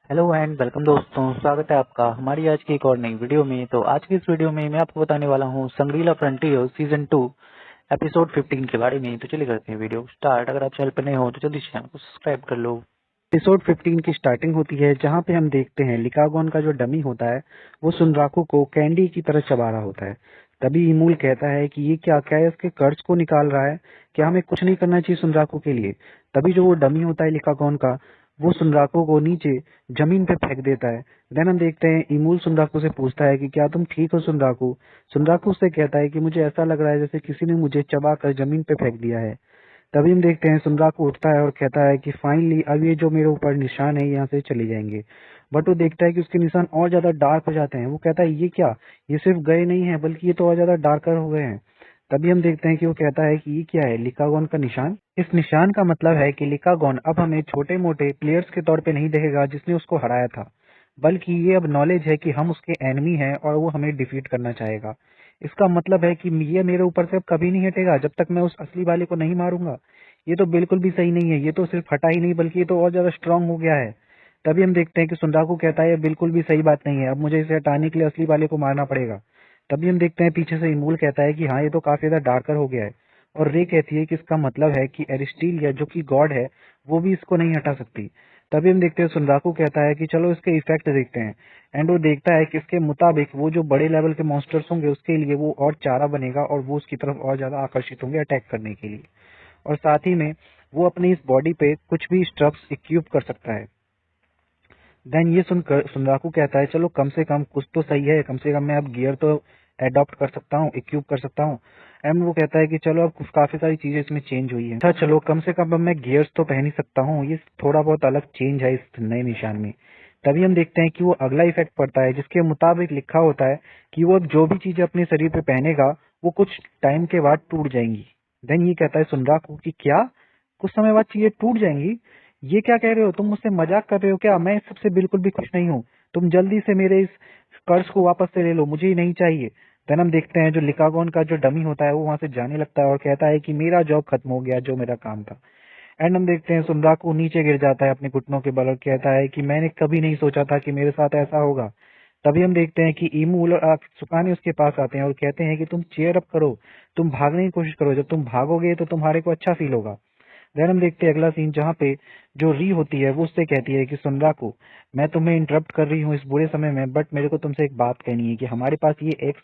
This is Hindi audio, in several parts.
हेलो एंड वेलकम दोस्तों, स्वागत है आपका हमारी आज की एक और नई वीडियो में। तो आज की इस वीडियो में मैं आपको बताने वाला हूँ संग्रीला फ्रंटियर सीजन 2 एपिसोड 15 के बारे में। तो चलिए करते हैं वीडियो स्टार्ट। अगर आप चैनल पर नए हो तो जल्दी चैनल को सब्सक्राइब कर लो। एपिसोड 15 की स्टार्टिंग होती है जहाँ पे हम देखते हैं लिकागोन का जो डमी होता है वो सुनराकू को कैंडी की तरह चबा रहा होता है। तभी इमूल कहता है कि ये क्या इसके कर्ज को निकाल रहा है, क्या हमें कुछ नहीं करना चाहिए सुनराकू के लिए। तभी जो वो डमी होता है लिकागोन का, वो सुनराकू को नीचे जमीन पे फेंक देता है। देन हम देखते हैं इमूल सुनराकू से पूछता है कि क्या तुम ठीक हो सुनराकू। सुनराकू उससे कहता है कि मुझे ऐसा लग रहा है जैसे किसी ने मुझे चबा कर जमीन पे फेंक दिया है। तभी हम देखते हैं सुनराकू उठता है और कहता है कि फाइनली अब ये जो मेरे ऊपर निशान है यहाँ से चले जाएंगे। बट वो देखता है कि उसके निशान और ज्यादा डार्क हो जाते हैं। वो कहता है ये क्या, ये सिर्फ गए नहीं है बल्कि ये तो और ज्यादा डार्कर हो गए हैं। तभी हम देखते हैं कि वो कहता है कि ये क्या है, लिकागोन का निशान। इस निशान का मतलब है कि लिकागोन अब हमें छोटे मोटे प्लेयर्स के तौर पे नहीं देखेगा जिसने उसको हराया था, बल्कि ये अब नॉलेज है कि हम उसके एनिमी हैं और वो हमें डिफीट करना चाहेगा। इसका मतलब है कि ये मेरे ऊपर से अब कभी नहीं हटेगा जब तक मैं उस असली वाले को नहीं मारूंगा। ये तो बिल्कुल भी सही नहीं है, ये तो सिर्फ हटा ही नहीं बल्कि ये तो और ज्यादा स्ट्रांग हो गया है। तभी हम देखते हैं कि सुनराकू कहता है ये बिल्कुल भी सही बात नहीं है, अब मुझे इसे हटाने के लिए असली वाले को मारना पड़ेगा। तभी हम देखते हैं पीछे से इमूल कहता है कि हाँ ये तो काफी ज्यादा डार्कर हो गया है। और रे कहती है कि इसका मतलब है कि एरिस्टीलिया जो कि गॉड है वो भी इसको नहीं हटा सकती। तभी हम देखते हैं सुनराकू कहता है कि चलो इसके इफेक्ट देखते हैं। एंड वो देखता है कि इसके मुताबिक वो जो बड़े लेवल के मॉन्स्टर्स होंगे उसके लिए वो और चारा बनेगा और वो उसकी तरफ और ज्यादा आकर्षित होंगे अटैक करने के लिए। और साथ ही में वो अपनी इस बॉडी पे कुछ भी स्ट्रक्स इक्विप कर सकता है। देन ये सुनकर सुनराकू कहता है चलो कम से कम कुछ तो सही है, कम से कम मैं अब गियर तो एडॉप्ट कर सकता हूँ, इक्विप कर सकता हूँ। एंड वो कहता है कि चलो अब काफी सारी चीजें इसमें चेंज हुई है। अच्छा चलो कम से कम अब मैं गियर्स तो पहन ही सकता हूँ, ये थोड़ा बहुत अलग चेंज है इस नए निशान में। तभी हम देखते हैं कि वो अगला इफेक्ट पड़ता है जिसके मुताबिक लिखा होता है कि वो अब जो भी चीजें अपने शरीर पे पहनेगा वो कुछ टाइम के बाद टूट जाएंगी। देन ये कहता है सुनराकू कि क्या कुछ समय बाद चीजें टूट जाएंगी, ये क्या कह रहे हो, तुम मुझसे मजाक कर रहे हो क्या। मैं इस सबसे बिल्कुल भी खुश नहीं हूँ, तुम जल्दी से मेरे इस कर्ज को वापस से ले लो, मुझे ही नहीं चाहिए। देन हम देखते हैं जो लिकागोन का जो डमी होता है वो वहां से जाने लगता है और कहता है कि मेरा जॉब खत्म हो गया, जो मेरा काम था। एंड हम देखते हैं सुनराकू नीचे गिर जाता है अपने घुटनों के बल और कहता है कि मैंने कभी नहीं सोचा था कि मेरे साथ ऐसा होगा। तभी हम देखते हैं कि ईमूल और सुकानी उसके पास आते हैं और कहते हैं कि तुम चेयर अप करो, तुम भागने की कोशिश करो, जब तुम भागोगे तो तुम्हारे को अच्छा फील होगा। देन हम देखते हैं अगला सीन जहाँ पे जो री होती है वो उससे कहती है कि सुनराकू मैं तुम्हें इंटरप्ट कर रही हूँ इस बुरे समय में, बट मेरे को तुमसे एक बात कहनी है कि हमारे पास ये एक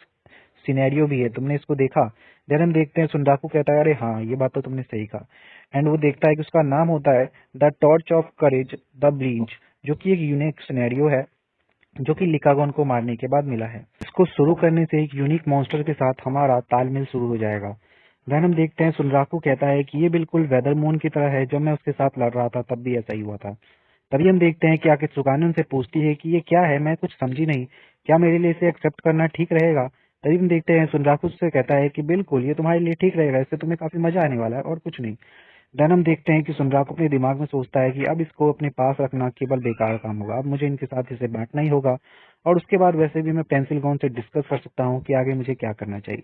सिनेरियो भी है, तुमने इसको देखा। देन हम देखते हैं सुनराकू कहता है अरे हाँ ये बात तो तुमने सही कहा। एंड वो देखता है कि उसका नाम होता है the torch of courage the bleach, जो कि एक यूनिक सिनेरियो है जो कि लिकागोन को मारने के बाद मिला है। इसको शुरू करने से एक यूनिक मॉन्स्टर के साथ हमारा तालमेल शुरू हो जाएगा। देन हम देखते हैं सुनराकू कहता है कि ये बिल्कुल वेदरमून की तरह है, जब मैं उसके साथ लड़ रहा था तब भी ऐसा ही हुआ था। तभी हम देखते हैं कि आखिर सुकानी उनसे पूछती है कि ये क्या है, मैं कुछ समझी नहीं, क्या मेरे लिए इसे एक्सेप्ट करना ठीक रहेगा। तभी हम देखते हैं सुनराकू से कहता है कि बिल्कुल ये तुम्हारे लिए ठीक रहेगा, इससे तुम्हें काफी मजा आने वाला है और कुछ नहीं। देन हम देखते हैं कि सुनराकू अपने दिमाग में सोचता है कि अब इसको अपने पास रखना केवल बेकार काम होगा, अब मुझे इनके साथ इसे बांटना ही होगा। और उसके बाद वैसे भी मैं पेंसिल गॉन से डिस्कस कर सकता हूँ कि आगे मुझे क्या करना चाहिए।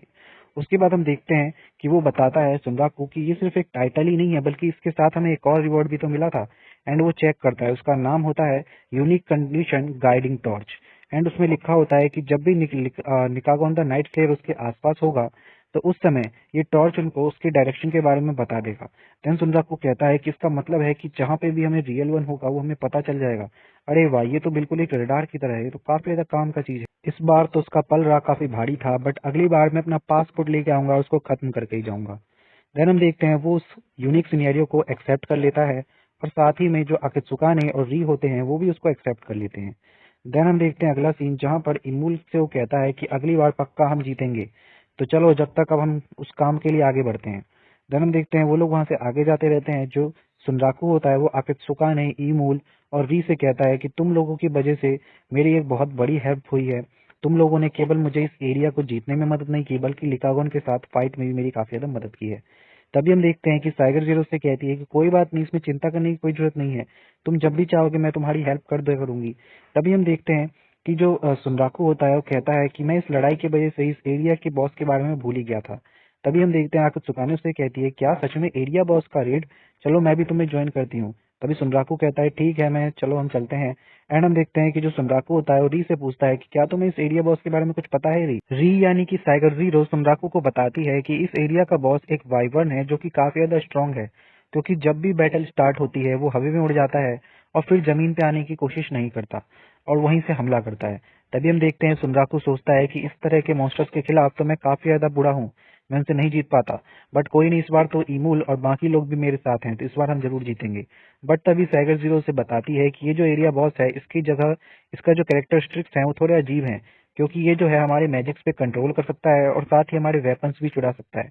उसके बाद हम देखते हैं कि वो बताता है सुनराकू कि ये सिर्फ एक टाइटल ही नहीं है बल्कि इसके साथ हमें एक और रिवॉर्ड भी तो मिला था। एंड वो चेक करता है, उसका नाम होता है unique condition guiding torch. And उसमें लिखा होता है कि जब भी निकागोन द नाइट स्लेयर उसके आसपास होगा तो उस समय ये टॉर्च उनको उसके डायरेक्शन के बारे में बता देगा। देन सुनराकू कहता है कि इसका मतलब है कि जहाँ पे भी हमें रियल वन होगा वो हमें पता चल जाएगा। अरे वाह, ये तो बिल्कुल एक रडार की तरह है, ये तो काफी ज्यादा काम का चीज है। इस बार तो उसका पल रहा काफी भारी था, बट अगली बार मैं अपना पासपोर्ट लेके आऊंगा और उसको खत्म करके ही जाऊंगा। देन हम देखते हैं वो उस यूनिक सिनेरियो को एक्सेप्ट कर लेता है और साथ ही में जो अकित्सुकाने और री होते हैं वो भी उसको एक्सेप्ट कर लेते हैं। देन हम देखते हैं अगला सीन जहाँ पर इमूल से वो कहता है कि अगली बार पक्का हम जीतेंगे, तो चलो जब तक अब हम उस काम के लिए आगे बढ़ते हैं। देन हम देखते हैं वो लोग वहां से आगे जाते रहते हैं। जो सुनराकू होता है वो अकित्सुकाने, ईमूल और री से कहता है कि तुम लोगों की वजह से मेरी एक बहुत बड़ी हेल्प हुई है, तुम लोगों ने केवल मुझे इस एरिया को जीतने में मदद नहीं की बल्कि लिकागोन के साथ फाइट में भी मेरी काफी ज्यादा मदद की है। तभी हम देखते हैं कि साइगर जीरो से कहती है कि कोई बात नहीं, इसमें चिंता करने की कोई जरूरत नहीं है, तुम जब भी चाहोगे मैं तुम्हारी हेल्प कर दिया करूंगी। तभी हम देखते हैं कि जो सुनराकू होता है वो कहता है कि मैं इस लड़ाई की वजह से इस एरिया के बॉस के बारे में भूल ही गया था। तभी हम देखते हैं आकुत सुकाने से कहती है क्या सच में एरिया बॉस का रेड, चलो मैं भी तुम्हें ज्वाइन करती हूँ। तभी सुनराकू कहता है ठीक है, मैं चलो हम चलते हैं। एंड हम देखते हैं कि जो सुनराकू होता है वो री से पूछता है कि क्या तुम्हें इस एरिया बॉस के बारे में कुछ पता है री? री यानी कि साइगर जीरो सुनराकू को बताती है कि इस एरिया का बॉस एक वाइवर्न है जो कि काफी ज्यादा स्ट्रांग है, क्योंकि जब भी बैटल स्टार्ट होती है वो हवा में उड़ जाता है और फिर जमीन पे आने की कोशिश नहीं करता और वहीं से हमला करता है। तभी हम देखते हैं सुनराकू सोचता है कि इस तरह के मॉन्स्टर्स के खिलाफ तो मैं काफी ज्यादा बुरा हूँ, मैं उनसे नहीं जीत पाता, बट कोई नहीं, इस बार तो ईमूल और बाकी लोग भी मेरे साथ हैं तो इस बार हम जरूर जीतेंगे। बट तभी सैगर जीरो से बताती है कि ये जो एरिया बॉस है इसकी जगह इसका जो कैरेक्टरिस्टिक्स है वो थोड़े अजीब हैं, क्योंकि ये जो है हमारे मैजिक्स पे कंट्रोल कर सकता है और साथ ही हमारे वेपन्स भी चुरा सकता है।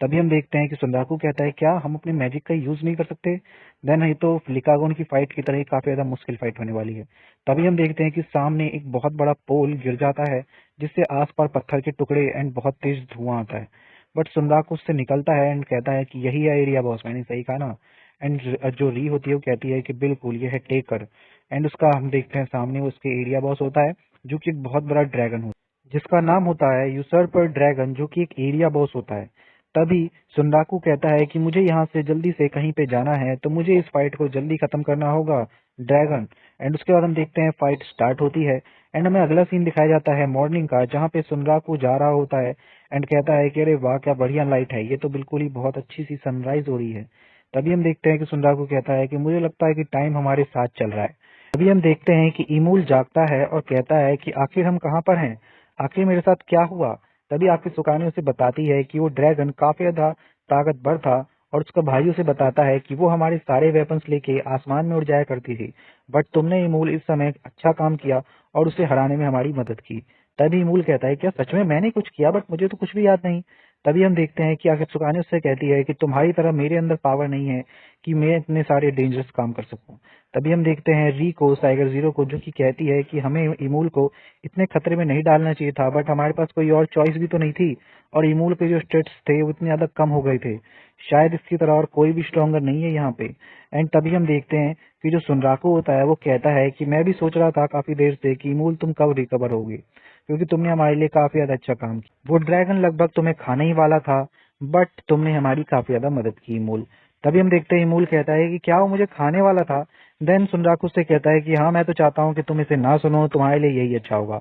तभी हम देखते हैं कि सुनराकू कहता है क्या हम अपने मैजिक का यूज नहीं कर सकते? देन ये तो लिकागोन की फाइट की तरह ही काफी ज्यादा मुश्किल फाइट होने वाली है। तभी हम देखते हैं कि सामने एक बहुत बड़ा पोल गिर जाता है जिससे आसपास पत्थर के टुकड़े एंड बहुत तेज धुआं आता है। बट सुनराकू उससे निकलता है एंड कहता है कि यही है एरिया बॉस, मैंने सही कहा ना? एंड जो री होती है वो कहती है कि बिल्कुल ये है टेकर। एंड उसका हम देखते हैं सामने उसके एरिया बॉस होता है जो कि एक बहुत बड़ा ड्रैगन होता है जिसका नाम होता है यूसर्पर ड्रैगन, जो कि एक एरिया बॉस होता है। तभी सुनराकू कहता है कि मुझे यहाँ से जल्दी से कहीं पे जाना है तो मुझे इस फाइट को जल्दी खत्म करना होगा ड्रैगन। एंड उसके बाद हम देखते हैं फाइट स्टार्ट होती है एंड हमें अगला सीन दिखाया जाता है मॉर्निंग का, जहाँ पे सुनराकू जा रहा होता है एंड कहता है कि अरे वाह क्या बढ़िया लाइट है, ये तो बिल्कुल ही बहुत अच्छी सी सनराइज हो रही है। तभी हम देखते हैं कि सुनराकू कहता है कि मुझे लगता है कि टाइम हमारे साथ चल रहा है। तभी हम देखते हैं कि ईमूल जागता है और कहता है कि आखिर हम कहाँ पर हैं, आखिर मेरे साथ क्या हुआ? तभी आखिर सुकाने उसे बताती है कि वो ड्रैगन काफी ज्यादा ताकतवर था और उसका भाई उसे बताता है कि वो हमारे सारे वेपन्स लेके आसमान में उड़ जाया करती थी, बट तुमने ईमूल इस समय अच्छा काम किया और उसे हराने में हमारी मदद की। तभी ईमूल कहता है क्या सच में मैंने कुछ किया? बट मुझे तो कुछ भी याद नहीं। तभी हम देखते हैं कि आखिर सुकाने उससे कहती है कि तुम्हारी तरह मेरे अंदर पावर नहीं है कि मैं इतने सारे डेंजरस काम कर सकूं। तभी हम देखते हैं री को, साइगर जीरो को, जो कि कहती है कि हमें ईमूल को इतने खतरे में नहीं डालना चाहिए था, बट हमारे पास कोई और चॉइस भी तो नहीं थी और ईमूल के जो स्टेट्स थे वो इतने ज्यादा कम हो गए थे, शायद इसकी तरह और कोई भी स्ट्रॉन्गर नहीं है यहाँ पे। एंड तभी हम देखते हैं कि जो सुनराकू होता है वो कहता है कि मैं भी सोच रहा था काफी देर से कि ईमूल तुम कब रिकवर होगे, क्योंकि तुमने हमारे लिए काफी ज्यादा अच्छा काम किया। वो ड्रैगन लगभग तुम्हें खाने ही वाला था, बट तुमने हमारी काफी ज्यादा मदद की ईमूल। तभी हम देखते हैं ईमूल कहता है कि क्या वो मुझे खाने वाला था? देन सुनराकू से कहता है कि हाँ मैं तो चाहता हूँ कि तुम इसे ना सुनो, तुम्हारे लिए यही अच्छा होगा।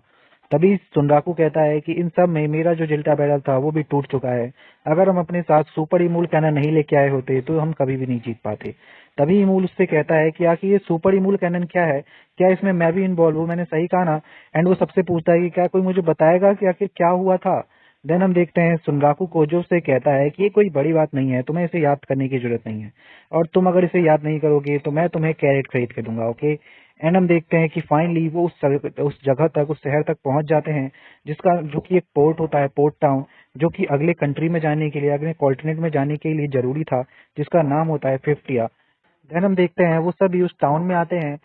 तभी सुनराकू कहता है कि इन सब में मेरा जो जिल्टा बैरल था वो भी टूट चुका है, अगर हम अपने साथ सुपर इमूल कैनन नहीं लेके आए होते तो हम कभी भी नहीं जीत पाते। तभी इमूल उससे कहता है कि आखिर ये सुपर इमूल कैनन क्या है, क्या इसमें मैं भी इन्वॉल्व हूँ? मैंने सही कहा ना? एंड वो सबसे पूछता है कि क्या कोई मुझे बताएगा कि आखिर क्या हुआ था। देन हम देखते हैं सुनराकू को, जो उससे कहता है कि ये कोई बड़ी बात नहीं है, तुम्हें इसे याद करने की जरूरत नहीं है, और तुम अगर इसे याद नहीं करोगे तो मैं तुम्हें कैरेट खरीद के दूंगा, ओके। एंड हम देखते हैं कि फाइनली वो उस जगह तक, उस शहर तक पहुंच जाते हैं जिसका जो कि एक पोर्ट होता है, पोर्ट टाउन, जो कि अगले कंट्री में जाने के लिए, अगले कॉन्टिनेंट में जाने के लिए जरूरी था, जिसका नाम होता है फिफ्टिया। देन हम देखते हैं वो सभी उस टाउन में आते हैं।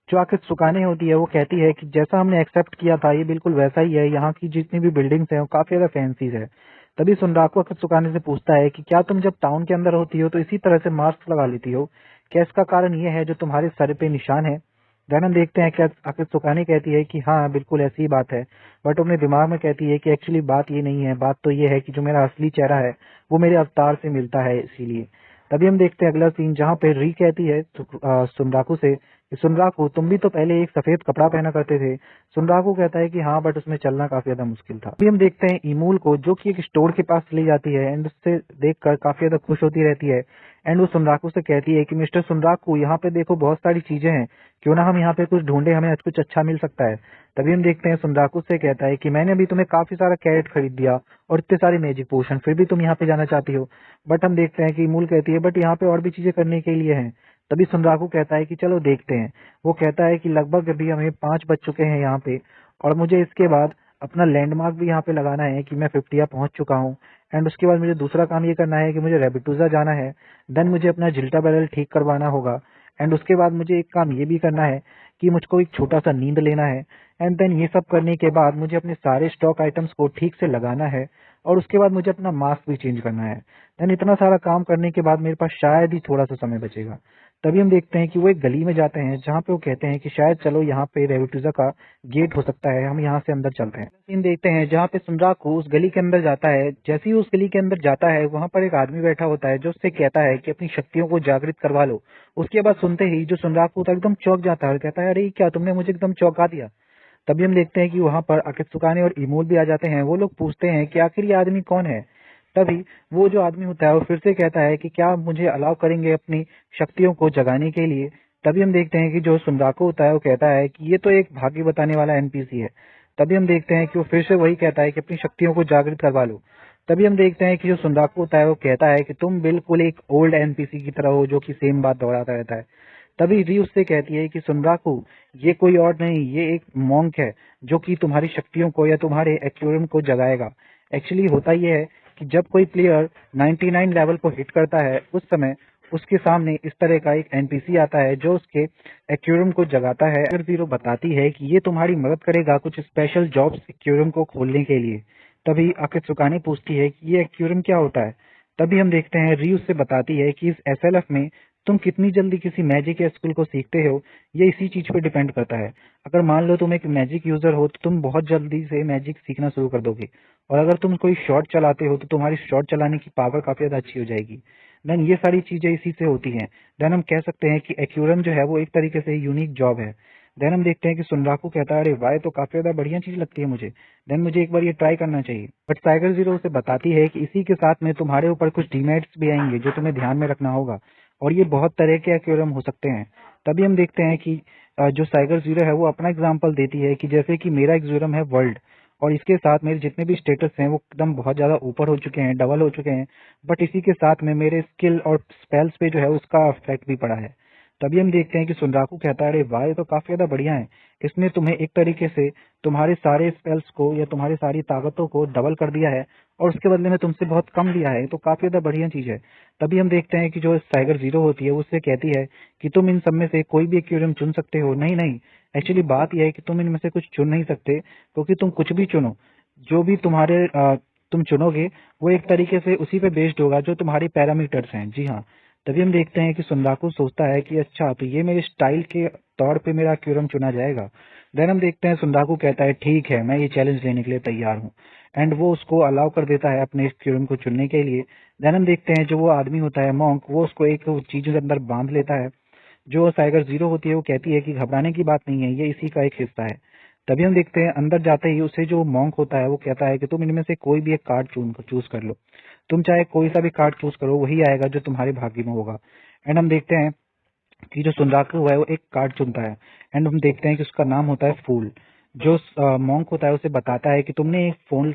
जो आखिर सुकाने होती है वो कहती है कि जैसा हमने एक्सेप्ट किया था ये बिल्कुल वैसा ही है, यहाँ की जितनी भी बिल्डिंग्स हैं वो काफी ज्यादा फैंसीज है। तभी सुनराको आखिर सुकाने से पूछता है कि क्या तुम जब टाउन के अंदर होती हो तो इसी तरह से मास्क लगा लेती हो? क्या इसका कारण ये है जो तुम्हारे सर पे निशान है? देन हम देखते हैं क्या आखिर सुकाने कहती है कि हाँ बिल्कुल ऐसी ही बात है, बट अपने दिमाग में कहती है कि एक्चुअली बात ये नहीं है, बात तो ये है कि जो मेरा असली चेहरा है वो मेरे अवतार से मिलता है, इसीलिए। तभी हम देखते हैं अगला सीन, जहाँ पे री कहती है सुनराकू से कि सुनराकू तुम भी तो पहले एक सफेद कपड़ा पहना करते थे। सुनराकू कहता है कि हाँ बट उसमें चलना काफी ज्यादा मुश्किल था। अभी हम देखते हैं ईमूल को, जो कि एक स्टोर के पास चली जाती है एंड उससे देखकर काफी ज्यादा खुश होती रहती है। एंड वो सुनराकू से कहती है कि मिस्टर सुनराकू यहाँ पे देखो बहुत सारी चीजें हैं, क्यों ना हम यहाँ पे कुछ ढूंढे, हमें कुछ अच्छा मिल सकता है। तभी हम देखते हैं सुनराकू से कहता है कि मैंने अभी तुम्हें काफी सारा कैरेट खरीद दिया और इतने सारे मैजिक पोशन, फिर भी तुम यहाँ पे जाना चाहती हो। बट हम देखते हैं कि मूल कहती है बट यहाँ पे और भी चीजें करने के लिए हैं। तभी सुनराकू कहता है कि चलो देखते हैं। वो कहता है कि लगभग अभी हमें 5 बज चुके हैं यहाँ पे, और मुझे इसके बाद अपना लैंडमार्क भी यहाँ पे लगाना है कि मैं फिफ्टिया पहुंच चुका हूँ। एंड उसके बाद मुझे दूसरा काम ये करना है कि मुझे रेबिटूजा जाना है, देन मुझे अपना जिल्टा बैरल ठीक करवाना होगा। एंड उसके बाद मुझे एक काम ये भी करना है कि मुझको एक छोटा सा नींद लेना है। एंड देन ये सब करने के बाद मुझे अपने सारे स्टॉक आइटम्स को ठीक से लगाना है, और उसके बाद मुझे अपना मास्क भी चेंज करना है। देन इतना सारा काम करने के बाद मेरे पास शायद ही थोड़ा सा समय बचेगा। तभी हम देखते हैं कि वो एक गली में जाते हैं जहाँ पे वो कहते हैं कि शायद चलो यहाँ पे रेवटूजा का गेट हो सकता है, हम यहाँ से अंदर चलते हैं। सीन देखते हैं जहाँ पे सुनराकू उस गली के अंदर जाता है। जैसे ही उस गली के अंदर जाता है वहाँ पर एक आदमी बैठा होता है जो उससे कहता है कि अपनी शक्तियों को जागृत करवा लो। उसके बाद सुनते ही जो सुनराकू था एकदम चौंक जाता है और कहता है, अरे क्या तुमने मुझे एकदम चौंका दिया। तभी हम देखते हैं कि वहां पर अकित्सुकाने और इमोल भी आ जाते हैं। वो लोग पूछते हैं कि आखिर ये आदमी कौन है। तभी वो जो आदमी होता है वो फिर से कहता है कि क्या मुझे अलाउ करेंगे अपनी शक्तियों को जगाने के लिए। तभी हम देखते हैं कि जो सुनराको होता है वो कहता है कि ये तो एक भाग्य बताने वाला एनपीसी है। तभी हम देखते हैं कि वो फिर से वही कहता है कि अपनी शक्तियों को जागृत करवा लो। तभी हम देखते हैं कि जो सुनराको होता है वो कहता है कि तुम बिल्कुल एक ओल्ड एनपीसी की तरह हो जो कि सेम बात दोहराता रहता है। तभी री उससे कहती है कि सुनराकू, ये कोई और नहीं, ये एक मॉन्क है जो कि तुम्हारी शक्तियों को या तुम्हारे एक्वेरियम को जगाएगा। एक्चुअली होता यह है कि जब कोई प्लेयर 99 लेवल को हिट करता है उस समय उसके सामने इस तरह का एक एनपीसी आता है जो उसके एक्वेरियम को जगाता है। अगर जीरो बताती है कि ये तुम्हारी मदद करेगा कुछ स्पेशल जॉब्स एक्वेरियम को खोलने के लिए। तभी आकित्सुकाने पूछती है कि ये एक्वेरियम क्या होता है। तभी हम देखते हैं री उससे बताती है कि इस एसएलएफ में तुम कितनी जल्दी किसी मैजिक या स्किल को सीखते हो ये इसी चीज पे डिपेंड करता है। अगर मान लो तुम एक मैजिक यूजर हो तो तुम बहुत जल्दी से मैजिक सीखना शुरू कर दोगे, और अगर तुम कोई शॉट चलाते हो तो तुम्हारी शॉट चलाने की पावर काफी ज्यादा अच्छी हो जाएगी। देन ये सारी चीजें इसी से होती हैं। देन हम कह सकते हैं कि एक्यूरम जो है वो एक तरीके से यूनिक जॉब है। देन हम देखते हैं कि सुनराकू कहता है, अरे वाह तो काफी ज्यादा बढ़िया चीज लगती है मुझे, देन मुझे एक बार ये ट्राई करना चाहिए। बट टाइगर जीरो उसे बताती है कि इसी के साथ में तुम्हारे ऊपर कुछ डीमेरिट्स भी आएंगे जो तुम्हें ध्यान में रखना होगा, और ये बहुत तरह के एक्वेरियम हो सकते हैं। तभी हम देखते हैं कि जो टाइगर जीरो है वो अपना एग्जांपल देती है कि जैसे कि मेरा एक्वेरियम है वर्ल्ड, और इसके साथ मेरे जितने भी स्टेटस हैं वो एकदम बहुत ज्यादा ऊपर हो चुके हैं, डबल हो चुके हैं। बट इसी के साथ में मेरे स्किल और स्पेल्स पे जो है उसका इफेक्ट भी पड़ा है। तभी हम देखते हैं कि सुनराकू कहता है, अरे वाह ये तो काफी ज्यादा बढ़िया है, इसने तुम्हें एक तरीके से तुम्हारे सारे स्पेल्स को या तुम्हारी सारी ताकतों को डबल कर दिया है और उसके बदले में तुमसे बहुत कम लिया है, तो काफी ज्यादा बढ़िया चीज है। तभी हम देखते हैं कि जो टाइगर जीरो होती है उससे कहती है कि तुम इन सब में से कोई भी एक्वेरियम चुन सकते हो। नहीं नहीं, एक्चुअली बात यह है कि तुम इनमें से कुछ चुन नहीं सकते, क्योंकि तुम कुछ भी चुनो, जो भी तुम चुनोगे वो एक तरीके से उसी पे बेस्ड होगा जो तुम्हारी पैरामीटर्स हैं। जी हाँ। तभी हम देखते हैं कि सुनराकू सोचता है कि अच्छा तो ये मेरे स्टाइल के तौर पे मेरा एक्वेरियम चुना जाएगा। देन हम देखते हैं सुनराकू कहता है ठीक है मैं ये चैलेंज लेने के लिए तैयार हूँ, एंड वो उसको अलाउ कर देता है अपने एक्वेरियम को चुनने के लिए। देन हम देखते हैं जो वो आदमी होता है मॉन्क, वो उसको एक चीज के अंदर बांध लेता है। जो टाइगर जीरो होती है वो कहती है कि घबराने की बात नहीं है, ये इसी का एक हिस्सा है। तभी हम देखते हैं अंदर जाते ही उसे जो मॉन्क होता है वो कहता है कि तुम इनमें से कोई भी एक कार्ड चूज कर लो, तुम चाहे कोई सा भी कार्ड चूज करो वही आएगा जो तुम्हारे भाग्य में होगा। एंड हम देखते हैं कि जो सुनराकू है वो एक कार्ड चुनता है, एंड हम देखते हैं कि उसका नाम होता है फूल। जो मॉन्क होता है उसे बताता है कि तुमने एक फूल,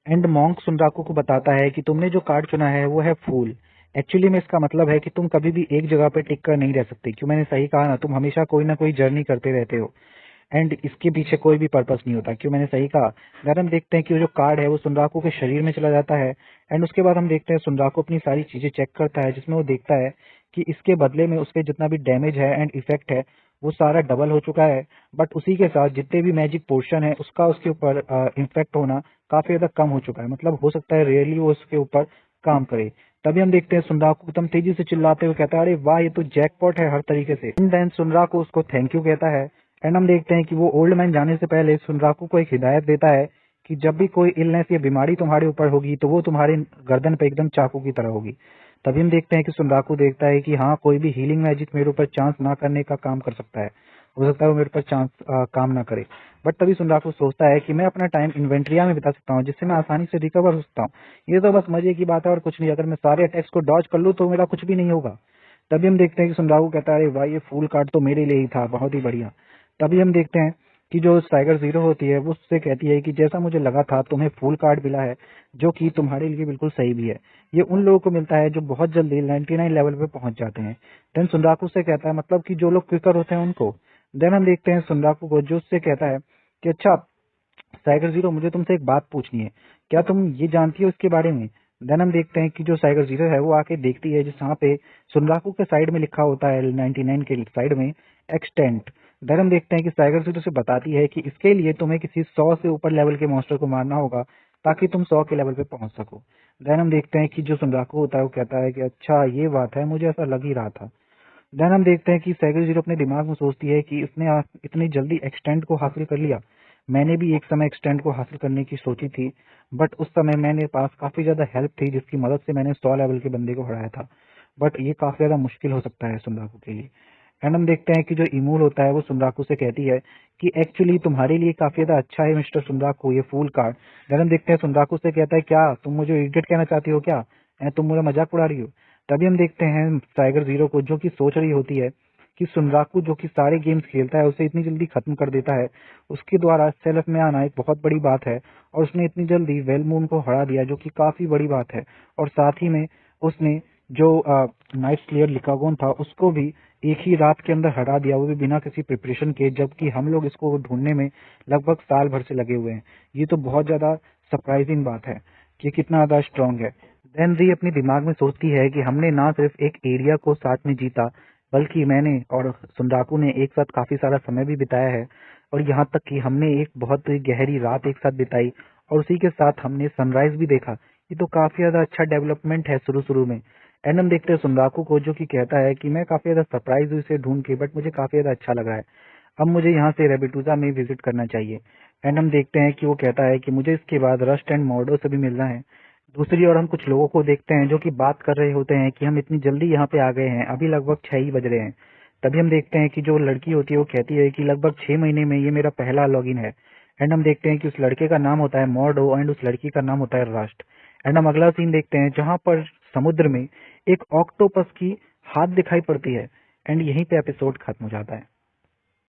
एंड मॉन्क सुनराकू को बताता है कि तुमने जो कार्ड चुना है वो है फूल। एक्चुअली में इसका मतलब है कि तुम कभी भी एक जगह पे टिक कर नहीं रह सकते। क्यों, मैंने सही कहा ना, तुम हमेशा कोई ना कोई जर्नी करते रहते हो, एंड इसके पीछे कोई भी पर्पस नहीं होता। क्यों, मैंने सही कहा। देन हम देखते हैं कि वो जो कार्ड है वो सुनराकू के शरीर में चला जाता है, एंड उसके बाद हम देखते हैं सुनराकू अपनी सारी चीजें चेक करता है जिसमें वो देखता है कि इसके बदले में उसके जितना भी डैमेज है एंड इफेक्ट है वो सारा डबल हो चुका है। बट उसी के साथ जितने भी मैजिक पोर्शन है उसका उसके ऊपर इफेक्ट होना काफी ज्यादा कम हो चुका है। मतलब हो सकता है रियली वो उसके ऊपर काम करे। तभी हम देखते हैं सुनराकू एकदम तेजी से चिल्लाते हुए कहता है, अरे वाह ये तो जैकपॉट है हर तरीके से। देन सुनराकू उसको थैंक यू कहता है, एंड हम देखते हैं कि वो ओल्ड मैन जाने से पहले सुनराकू को एक हिदायत देता है कि जब भी कोई इलनेस या बीमारी तुम्हारे ऊपर होगी तो वो तुम्हारे गर्दन पे एकदम चाकू की तरह होगी। तभी हम देखते हैं कि सुनराकू देखता है कि हाँ कोई भी हीलिंग मैजिक मेरे ऊपर चांस ना करने का काम कर सकता है, हो सकता है वो मेरे ऊपर चांस काम ना करे। बट तभी सुनराकू सोचता है कि मैं अपना टाइम इन्वेंट्रिया में बिता सकता हूँ जिससे मैं आसानी से रिकवर हो सकता हूँ। ये तो बस मजे की बात है और कुछ नहीं, अगर मैं सारे अटैक्स को डॉज कर लूँ तो मेरा कुछ भी नहीं होगा। तभी हम देखते हैं कि सुनराकू कहता है, अरे भाई ये फूल कार्ड तो मेरे लिए ही था, बहुत ही बढ़िया। तभी हम देखते हैं कि जो टाइगर जीरो होती है वो उससे कहती है कि जैसा मुझे लगा था तुम्हें फूल कार्ड मिला है जो कि तुम्हारे लिए बिल्कुल सही भी है। ये उन लोगों को मिलता है जो बहुत जल्दी 99 लेवल पे पहुंच जाते हैं। देन सुनराकू से कहता है मतलब कि जो लोग क्विकर होते हैं उनको। देन हम देखते हैं सुनराकू को जो उससे कहता है कि अच्छा टाइगर जीरो मुझे तुमसे एक बात पूछनी है, क्या तुम ये जानती हो इसके बारे में। देन हम देखते हैं कि जो टाइगर जीरो है वो आके देखती है जहाँ पे सुनराकू के साइड में लिखा होता है 99 के साइड में एक्सटेंट। देन हम देखते हैं कि टाइगर जीरो से बताती है कि इसके लिए तुम्हें किसी 100 से ऊपर लेवल के मॉन्स्टर को मारना होगा ताकि तुम 100 के लेवल पे पहुंच सको। देन हम देखते हैं कि जो सुनराकू होता है वो कहता है कि अच्छा ये बात है, मुझे ऐसा लग ही रहा था। देन हम देखते हैं कि साइकिल जीरो अपने दिमाग में सोचती है कि इसने इतनी जल्दी एक्सटेंड को हासिल कर लिया। मैंने भी एक समय एक्सटेंड को हासिल करने की सोची थी, बट उस समय मेरे पास काफी ज्यादा हेल्प थी जिसकी मदद से मैंने 100 लेवल के बंदे को हराया था, बट ये काफी ज्यादा मुश्किल हो सकता है सुनराकू के लिए। एंड हम देखते हैं कि जो इमूल होता है वो सुनराकू से कहती है कि एक्चुअली तुम्हारे लिए काफी ज्यादा अच्छा है मिस्टर सुनराकू ये फूल कार्ड। देन हम देखते हैं सुनराकू से कहता है क्या तुम मुझे इडियट कहना चाहती हो क्या, तुम मुझे मजाक उड़ा रही हो। तभी हम देखते हैं टाइगर जीरो को जो कि सोच रही होती है कि सुनराकू जो कि सारे गेम्स खेलता है उसे इतनी जल्दी खत्म कर देता है, उसके द्वारा सेल्फ में आना एक बहुत बड़ी बात है और उसने इतनी जल्दी वेलमून को हरा दिया जो कि काफी बड़ी बात है। और साथ ही में उसने जो नाइट स्लेयर लिकागोन था उसको भी एक ही रात के अंदर हरा दिया, वो भी बिना किसी प्रिपरेशन के, जबकि हम लोग इसको ढूंढने में लगभग साल भर से लगे हुए हैं। ये तो बहुत ज्यादा सरप्राइजिंग बात है कि कितना ज्यादा स्ट्रांग है। देन री अपने दिमाग में सोचती है कि हमने ना सिर्फ एक एरिया को साथ में जीता, बल्कि मैंने और सुनराकू ने एक साथ काफी सारा समय भी बिताया है, और यहाँ तक कि हमने एक बहुत गहरी रात एक साथ बिताई और उसी के साथ हमने सनराइज भी देखा। ये तो काफी ज्यादा अच्छा डेवलपमेंट है शुरू शुरू में। एंड हम देखते हैं सुनराकू को जो कि कहता है कि मैं काफी ज्यादा सरप्राइज हूँ इसे ढूंढ के, बट मुझे काफी ज्यादा अच्छा लग रहा है, अब मुझे यहाँ से रेबिटूजा में विजिट करना चाहिए। एंड हम देखते हैं कि वो कहता है कि मुझे इसके बाद रस्ट एंड मॉर्डो से भी मिलना है। दूसरी ओर हम कुछ लोगों को देखते हैं जो कि बात कर रहे होते हैं कि हम इतनी जल्दी यहाँ पे आ गए हैं, अभी लगभग 6 ही बज रहे हैं। तभी हम देखते हैं कि जो लड़की होती है वो कहती है कि लगभग 6 महीने में ये मेरा पहला लॉगिन है। एंड हम देखते हैं कि उस लड़के का नाम होता है मॉर्डो एंड उस लड़की का नाम होता है रस्ट। एंड हम अगला सीन देखते हैं जहां पर समुद्र में एक ऑक्टोपस की हाथ दिखाई पड़ती है। एंड यहीं पे एपिसोड खत्म हो जाता है।